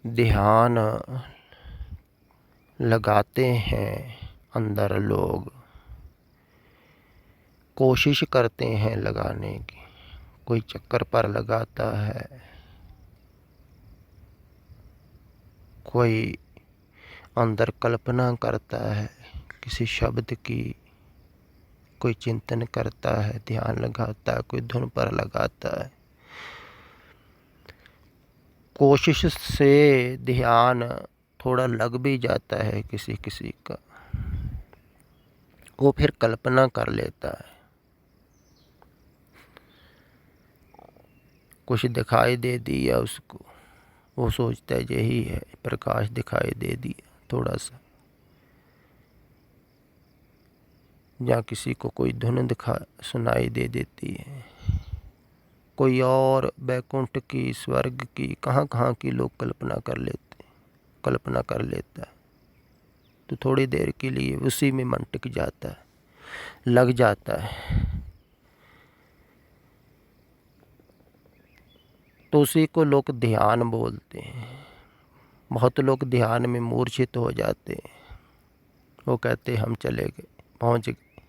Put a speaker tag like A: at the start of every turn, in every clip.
A: ध्यान लगाते हैं अंदर लोग, कोशिश करते हैं लगाने की। कोई चक्कर पर लगाता है, कोई अंदर कल्पना करता है किसी शब्द की, कोई चिंतन करता है, ध्यान लगाता है, कोई धुन पर लगाता है। कोशिश से ध्यान थोड़ा लग भी जाता है किसी किसी का, वो फिर कल्पना कर लेता है। कुछ दिखाई दे दिया उसको, वो सोचता है यही है, प्रकाश दिखाई दे दिया थोड़ा सा, या किसी को कोई धुन सुनाई दे देती है, कोई और बैकुंठ की, स्वर्ग की, कहाँ कहाँ की लोग कल्पना कर लेता है। तो थोड़ी देर के लिए उसी में मन टिक जाता है, लग जाता है। तो उसी को लोग ध्यान बोलते हैं। बहुत लोग ध्यान में मूर्छित हो जाते हैं, वो कहते हम चले गए, पहुँच गए।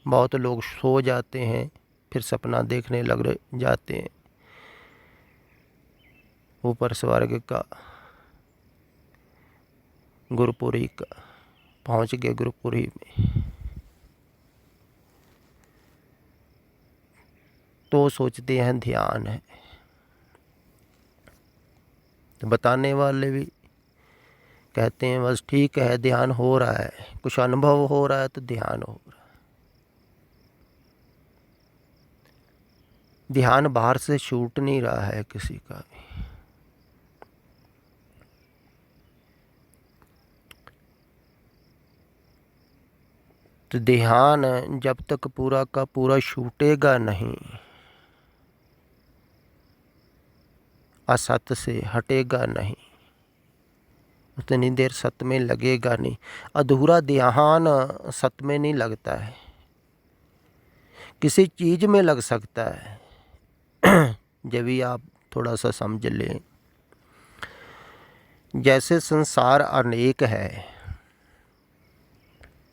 A: बहुत लोग सो जाते हैं, फिर सपना देखने लग जाते हैं ऊपर स्वर्ग का, गुरुपुरी का, पहुँच गए गुरुपुरी में। तो सोचते हैं ध्यान है। तो बताने वाले भी कहते हैं बस ठीक है, ध्यान हो रहा है, कुछ अनुभव हो रहा है तो ध्यान हो रहा है। ध्यान बाहर से छूट नहीं रहा है किसी का भी। तो ध्यान जब तक पूरा का पूरा छूटेगा नहीं, असत से हटेगा नहीं, उतनी देर सत में लगेगा नहीं। अधूरा ध्यान सत में नहीं लगता है, किसी चीज में लग सकता है। जब भी आप थोड़ा सा समझ लें, जैसे संसार अनेक है,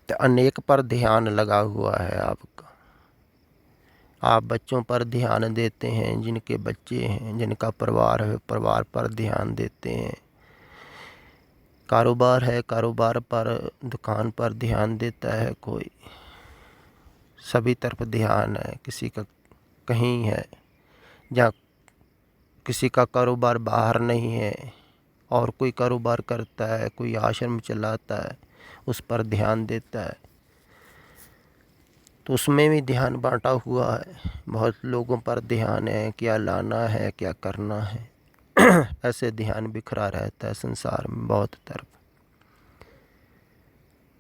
A: तो अनेक पर ध्यान लगा हुआ है आपका। आप बच्चों पर ध्यान देते हैं, जिनके बच्चे हैं, जिनका परिवार है, परिवार पर ध्यान देते हैं। कारोबार है, कारोबार पर, दुकान पर ध्यान देता है कोई। सभी तरफ ध्यान है, किसी का कहीं है, जहाँ किसी का कारोबार बाहर नहीं है और कोई कारोबार करता है, कोई आश्रम चलाता है, उस पर ध्यान देता है। तो उसमें भी ध्यान बांटा हुआ है। बहुत लोगों पर ध्यान है, क्या लाना है, क्या करना है। ऐसे ध्यान बिखरा रहता है संसार में बहुत तरफ।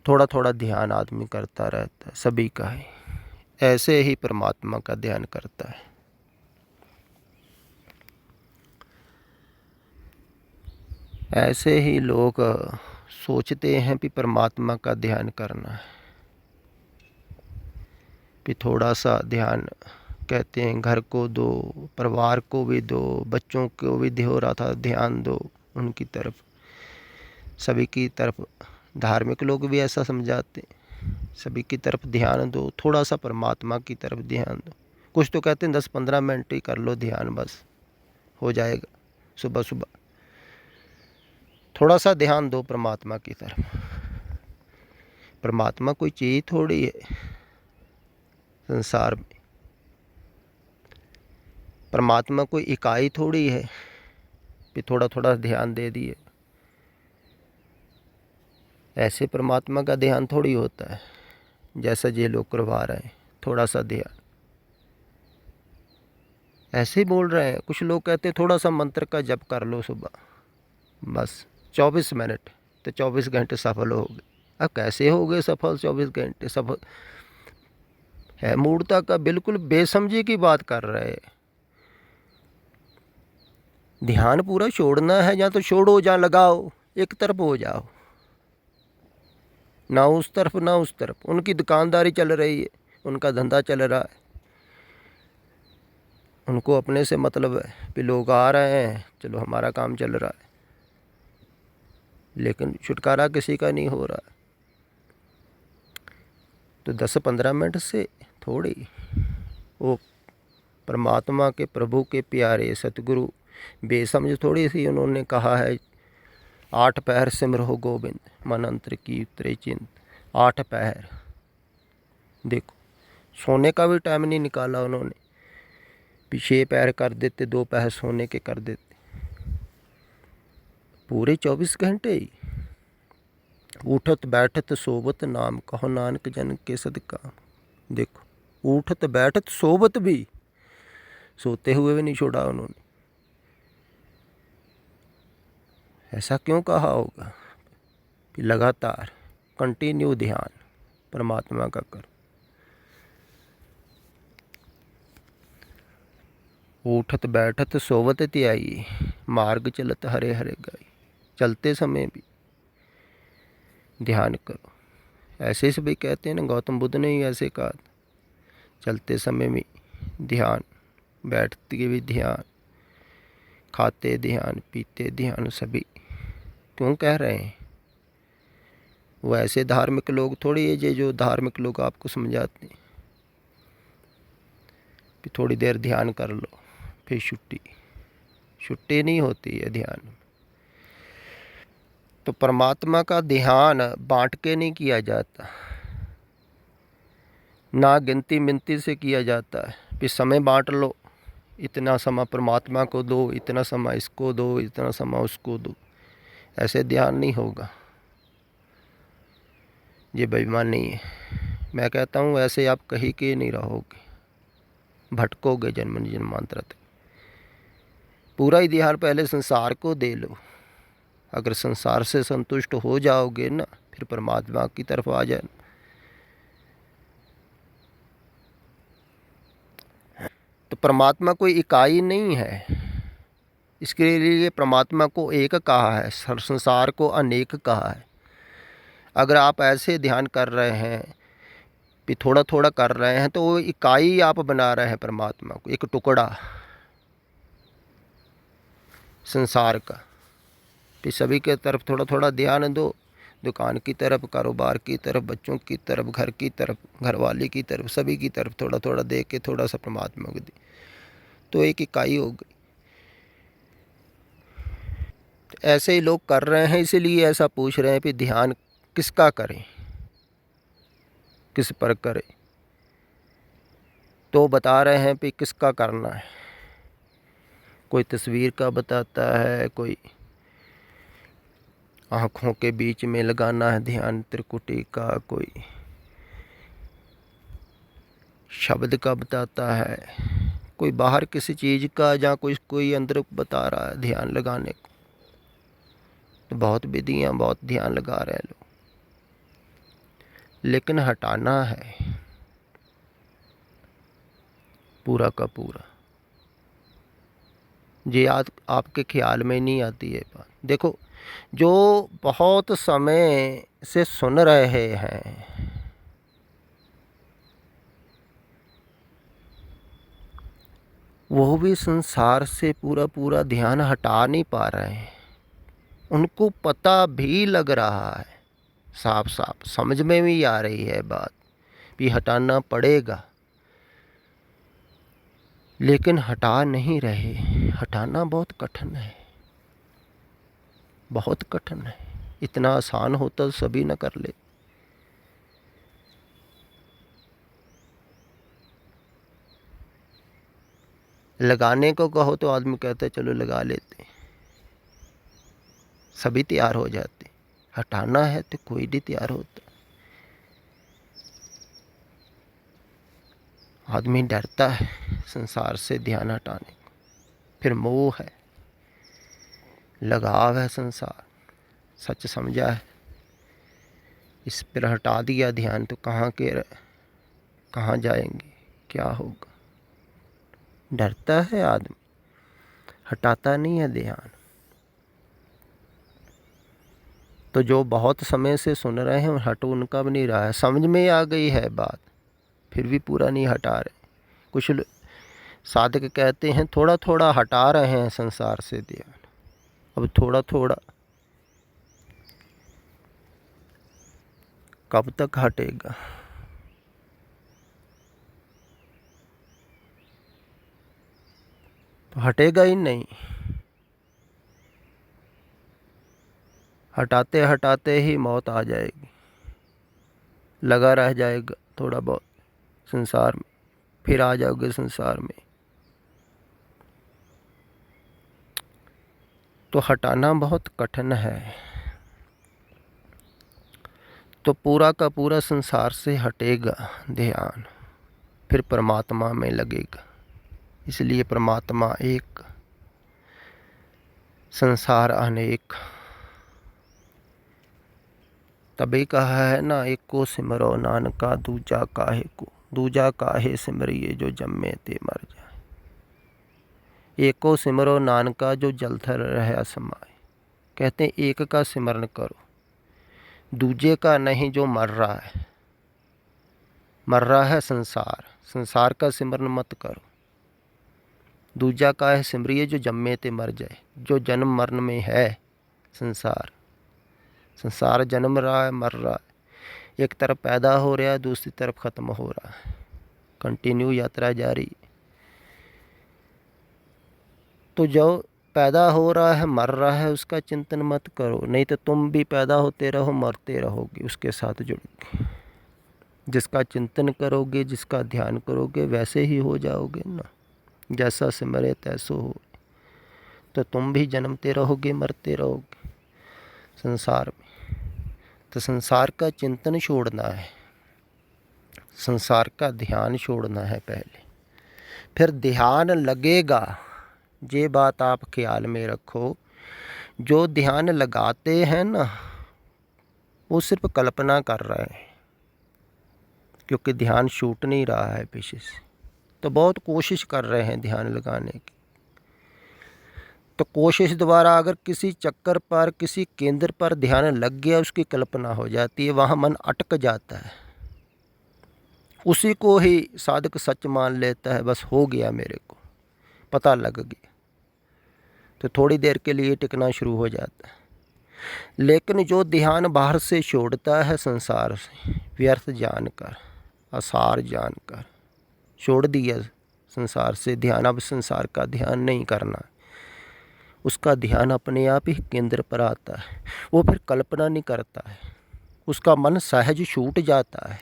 A: थोड़ा थोड़ा ध्यान आदमी करता रहता है, सभी का है। ऐसे ही परमात्मा का ध्यान करता है। ऐसे ही लोग सोचते हैं कि परमात्मा का ध्यान करना है, कि थोड़ा सा ध्यान, कहते हैं घर को दो, परिवार को भी दो, बच्चों को भी हो रहा था ध्यान दो उनकी तरफ, सभी की तरफ। धार्मिक लोग भी ऐसा समझाते हैं, सभी की तरफ ध्यान दो, थोड़ा सा परमात्मा की तरफ ध्यान दो। कुछ तो कहते हैं 10-15 मिनट ही कर लो ध्यान, बस हो जाएगा। सुबह सुबह थोड़ा सा ध्यान दो परमात्मा की तरफ। परमात्मा कोई चीज़ थोड़ी है संसार में, परमात्मा कोई इकाई थोड़ी है कि थोड़ा थोड़ा ध्यान दे दिए। ऐसे परमात्मा का ध्यान थोड़ी होता है जैसा ये लोग करवा रहे हैं, थोड़ा सा ध्यान। ऐसे ही बोल रहे हैं। कुछ लोग कहते हैं थोड़ा सा मंत्र का जप कर लो सुबह, बस 24 मिनट, तो 24 घंटे सफल हो गए। अब कैसे हो गए सफल 24 घंटे? सफल है मूर्खता का, बिल्कुल बेसमझी की बात कर रहे हैं। ध्यान पूरा छोड़ना है, या तो छोड़ो या लगाओ, एक तरफ हो जाओ, ना उस तरफ ना उस तरफ। उनकी दुकानदारी चल रही है, उनका धंधा चल रहा है, उनको अपने से मतलब है कि लोग आ रहे हैं, चलो हमारा काम चल रहा है। लेकिन छुटकारा किसी का नहीं हो रहा। तो 10-15 मिनट से थोड़ी, वो परमात्मा के प्रभु के प्यारे सतगुरु बेसमझ थोड़ी सी उन्होंने कहा है 8 पहर सिमरो गोविंद मन अंतर की उतरे चिंत। 8 पहर, देखो सोने का भी टाइम नहीं निकाला उन्होंने, 6 पहर कर देते, 2 पहर सोने के कर देते, पूरे 24 घंटे ही। उठत बैठत सोवत नाम कहो नानक जन के सदका। देखो उठत बैठत सोवत भी, सोते हुए भी नहीं छोड़ा उन्होंने। ऐसा क्यों कहा होगा कि लगातार कंटिन्यू ध्यान परमात्मा का करो। उठत बैठत सोवत त्याई मार्ग चलत हरे हरे गाई। चलते समय भी ध्यान करो। ऐसे से भी कहते हैं ना, गौतम बुद्ध ने ही ऐसे कहा, चलते समय भी ध्यान, बैठते भी ध्यान, खाते ध्यान, पीते ध्यान। सभी क्यों कह रहे हैं? वो ऐसे धार्मिक लोग थोड़ी है जो धार्मिक लोग आपको समझाते हैं कि थोड़ी देर ध्यान कर लो फिर छुट्टी नहीं होती है ध्यान। तो परमात्मा का ध्यान बांट के नहीं किया जाता, ना गिनती मिनती से किया जाता है कि समय बांट लो, इतना समय परमात्मा को दो, इतना समय इसको दो, इतना समय उसको दो। ऐसे ध्यान नहीं होगा, ये बेईमानी है। मैं कहता हूँ ऐसे आप कहीं के नहीं रहोगे, भटकोगे जन्म जन्मांतर तक। पूरा ही ध्यान पहले संसार को दे लो। अगर संसार से संतुष्ट हो जाओगे ना, फिर परमात्मा की तरफ आ जाना। तो परमात्मा कोई इकाई नहीं है, इसके लिए परमात्मा को एक कहा है, संसार को अनेक कहा है। अगर आप ऐसे ध्यान कर रहे हैं कि थोड़ा थोड़ा कर रहे हैं, तो वो इकाई आप बना रहे हैं परमात्मा को, एक टुकड़ा संसार का। कि सभी के तरफ थोड़ा थोड़ा ध्यान दो, दुकान की तरफ, कारोबार की तरफ, बच्चों की तरफ, घर की तरफ, घरवाली की तरफ, सभी की तरफ थोड़ा थोड़ा दे के थोड़ा सा परमात्मा को दे, तो एक इकाई हो गई। तो ऐसे ही लोग कर रहे हैं, इसीलिए ऐसा पूछ रहे हैं कि ध्यान किसका करें, किस पर करें। तो बता रहे हैं कि किसका करना है। कोई तस्वीर का बताता है, कोई आँखों के बीच में लगाना है ध्यान त्रिकुटी का, कोई शब्द का बताता है, कोई बाहर किसी चीज़ का, जहाँ कोई अंदर बता रहा है ध्यान लगाने को। तो बहुत विधियाँ, बहुत ध्यान लगा रहे हैं लोग, लेकिन हटाना है पूरा का पूरा। ये आपके ख्याल में नहीं आती है बात। देखो, जो बहुत समय से सुन रहे हैं, वो भी संसार से पूरा पूरा ध्यान हटा नहीं पा रहे हैं। उनको पता भी लग रहा है, साफ साफ समझ में भी आ रही है बात भी हटाना पड़ेगा, लेकिन हटा नहीं रहे। हटाना बहुत कठिन है, बहुत कठिन है। इतना आसान होता तो सभी न कर ले। लगाने को कहो तो आदमी कहता है चलो लगा लेते, सभी तैयार हो जाते। हटाना है तो कोई नहीं तैयार होता। आदमी डरता है संसार से ध्यान हटाने को, फिर मोह है, लगाव है संसार, सच समझा है, इस पर हटा दिया ध्यान तो कहाँ जाएंगे, क्या होगा। डरता है आदमी, हटाता नहीं है ध्यान। तो जो बहुत समय से सुन रहे हैं हट उनका भी नहीं रहा है, समझ में आ गई है बात, फिर भी पूरा नहीं हटा रहे। कुछ साधक कहते हैं थोड़ा थोड़ा हटा रहे हैं संसार से ध्यान, अब थोड़ा थोड़ा कब तक हटेगा? तो हटेगा ही नहीं। हटाते हटाते ही मौत आ जाएगी, लगा रह जाएगा थोड़ा बहुत संसार में, फिर आ जाओगे संसार में। तो हटाना बहुत कठिन है। तो पूरा का पूरा संसार से हटेगा ध्यान, फिर परमात्मा में लगेगा। इसलिए परमात्मा एक, संसार अनेक। तभी कहा है ना, एक को सिमरो नानका दूजा काहे को, दूजा काहे सिमरिए जो जम्मे ते मर जाए। एक को सिमरो नानका जो जलथर रह समाए। कहते हैं एक का सिमरन करो, दूजे का नहीं जो मर रहा है। मर रहा है संसार, संसार का सिमरन मत करो। दूजा का है सिमरिए जो जम्मे ते मर जाए। जो जन्म मरण में है संसार, संसार जन्म रहा है, मर रहा है। एक तरफ पैदा हो रहा है, दूसरी तरफ ख़त्म हो रहा है। कंटिन्यू यात्रा जारी। तो जो पैदा हो रहा है, मर रहा है, उसका चिंतन मत करो, नहीं तो तुम भी पैदा होते रहो, मरते रहोगे, उसके साथ जुड़ोगे। जिसका चिंतन करोगे, जिसका ध्यान करोगे, वैसे ही हो जाओगे ना। जैसा सिमरे तैसो हो। तो तुम भी जन्मते रहोगे, मरते रहोगे संसार में। तो संसार का चिंतन छोड़ना है, संसार का ध्यान छोड़ना है पहले, फिर ध्यान लगेगा। ये बात आप ख्याल में रखो, जो ध्यान लगाते हैं ना, वो सिर्फ कल्पना कर रहे हैं, क्योंकि ध्यान छूट नहीं रहा है पीछे से। तो बहुत कोशिश कर रहे हैं ध्यान लगाने की। तो कोशिश द्वारा अगर किसी चक्कर पर, किसी केंद्र पर ध्यान लग गया, उसकी कल्पना हो जाती है, वहाँ मन अटक जाता है। उसी को ही साधक सच मान लेता है, बस हो गया, मेरे को पता लग गया। तो थोड़ी देर के लिए टिकना शुरू हो जाता है। लेकिन जो ध्यान बाहर से छोड़ता है संसार से, व्यर्थ जानकर, आसार जानकर छोड़ दिया संसार से ध्यान, अब संसार का ध्यान नहीं करना, उसका ध्यान अपने आप ही केंद्र पर आता है। वो फिर कल्पना नहीं करता है, उसका मन सहज छूट जाता है।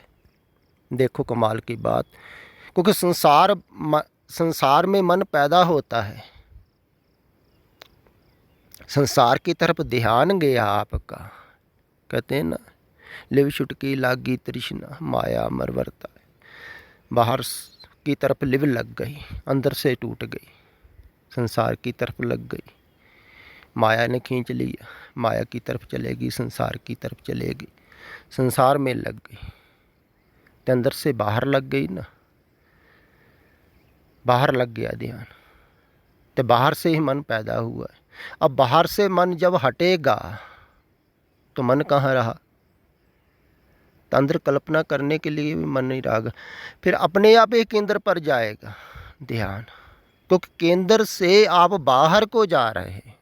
A: देखो कमाल की बात, क्योंकि संसार में मन पैदा होता है, संसार की तरफ ध्यान गया आपका। कहते हैं ना, लिव छुटकी लागी तृष्णा माया मरवरता। बाहर की तरफ लिव लग गई, अंदर से टूट गई, संसार की तरफ लग गई, माया ने खींच लिया, माया की तरफ चलेगी, संसार की तरफ चलेगी, संसार में लग गई। तो अंदर से बाहर लग गई ना, बाहर लग गया ध्यान। तो बाहर से ही मन पैदा हुआ है। अब बाहर से मन जब हटेगा तो मन कहाँ रहा? तो अंदर कल्पना करने के लिए भी मन नहीं रहा, फिर अपने आप ही केंद्र पर जाएगा ध्यान, क्योंकि केंद्र से आप बाहर को जा रहे हैं।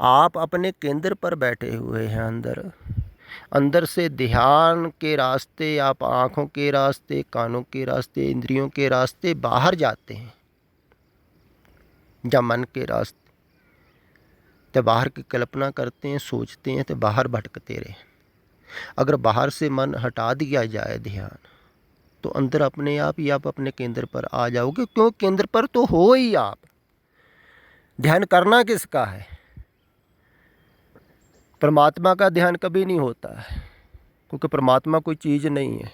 A: आप अपने केंद्र पर बैठे हुए हैं अंदर, अंदर से ध्यान के रास्ते आप आँखों के रास्ते, कानों के रास्ते, इंद्रियों के रास्ते बाहर जाते हैं, या मन के रास्ते। तो बाहर की कल्पना करते हैं, सोचते हैं, तो बाहर भटकते रहे। अगर बाहर से मन हटा दिया जाए ध्यान, तो अंदर अपने आप ही आप अपने केंद्र पर आ जाओगे, क्यों? केंद्र पर तो हो ही आप। ध्यान करना किसका है? परमात्मा का ध्यान कभी नहीं होता है, क्योंकि परमात्मा कोई चीज़ नहीं है।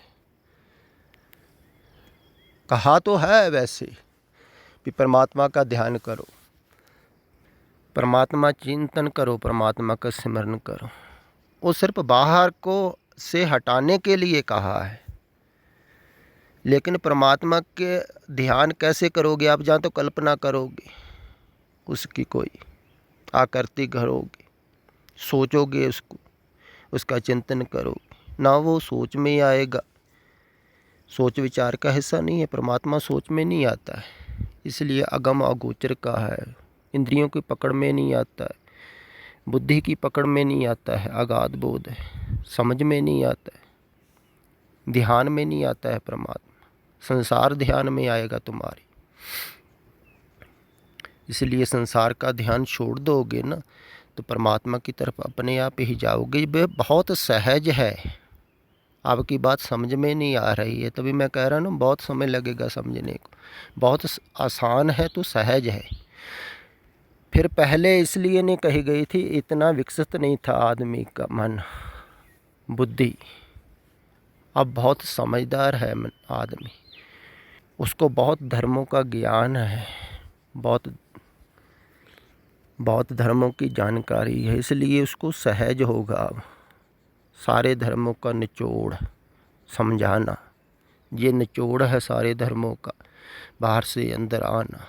A: कहा तो है वैसे कि परमात्मा का ध्यान करो, परमात्मा चिंतन करो, परमात्मा का स्मरण करो। वो सिर्फ बाहर को से हटाने के लिए कहा है। लेकिन परमात्मा के ध्यान कैसे करोगे आप? जहाँ तो कल्पना करोगे, उसकी कोई आकृति करोगे, सोचोगे उसको, उसका चिंतन करोगे ना, वो सोच में ही आएगा। सोच विचार का हिस्सा नहीं है, परमात्मा सोच में नहीं आता है, इसलिए अगम अगोचर का है, इंद्रियों की पकड़ में नहीं आता है। बुद्धि की पकड़ में नहीं आता है, अगाध बोध है, समझ में नहीं आता है, ध्यान में नहीं आता है परमात्मा, संसार ध्यान में आएगा तुम्हारी। इसलिए संसार का ध्यान छोड़ दोगे ना तो परमात्मा की तरफ अपने आप ही जाओगे। वे बहुत सहज है, आपकी बात समझ में नहीं आ रही है, तभी मैं कह रहा हूँ ना बहुत समय लगेगा समझने को। बहुत आसान है तो सहज है। फिर पहले इसलिए नहीं कही गई थी, इतना विकसित नहीं था आदमी का मन बुद्धि। अब बहुत समझदार है आदमी, उसको बहुत धर्मों का ज्ञान है, बहुत बहुत धर्मों की जानकारी है, इसलिए उसको सहज होगा अब सारे धर्मों का निचोड़ समझाना। ये निचोड़ है सारे धर्मों का, बाहर से अंदर आना।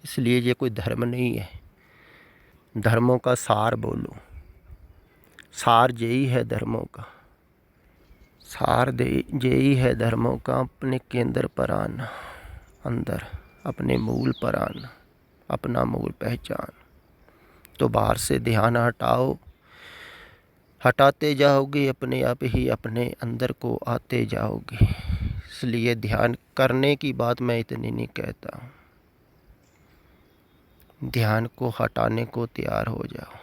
A: इसलिए ये कोई धर्म नहीं है। धर्मों का सार बोलो, सार यही है धर्मों का, सार यही है धर्मों का। अपने केंद्र पर आना, अंदर अपने मूल पर आना, अपना मूल पहचान। तो बाहर से ध्यान हटाओ, हटाते जाओगे अपने आप ही अपने अंदर को आते जाओगे। इसलिए ध्यान करने की बात मैं इतनी नहीं कहता, ध्यान को हटाने को तैयार हो जाओ।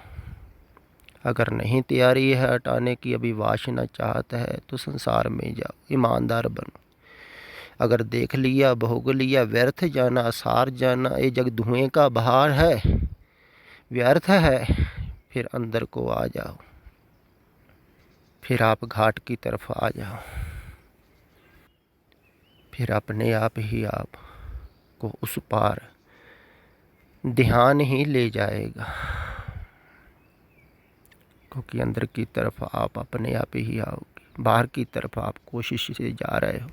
A: अगर नहीं तैयारी है हटाने की, अभी वासना चाहता है, तो संसार में जाओ, ईमानदार बनो। अगर देख लिया, भोग लिया, व्यर्थ जाना, सार जाना, ये जग धुएं का बहार है, व्यर्थ है, फिर अंदर को आ जाओ, फिर आप घाट की तरफ आ जाओ, फिर अपने आप ही आप को उस पार ध्यान ही ले जाएगा। क्योंकि अंदर की तरफ आप अपने आप ही आओगे, बाहर की तरफ आप कोशिश से जा रहे हो।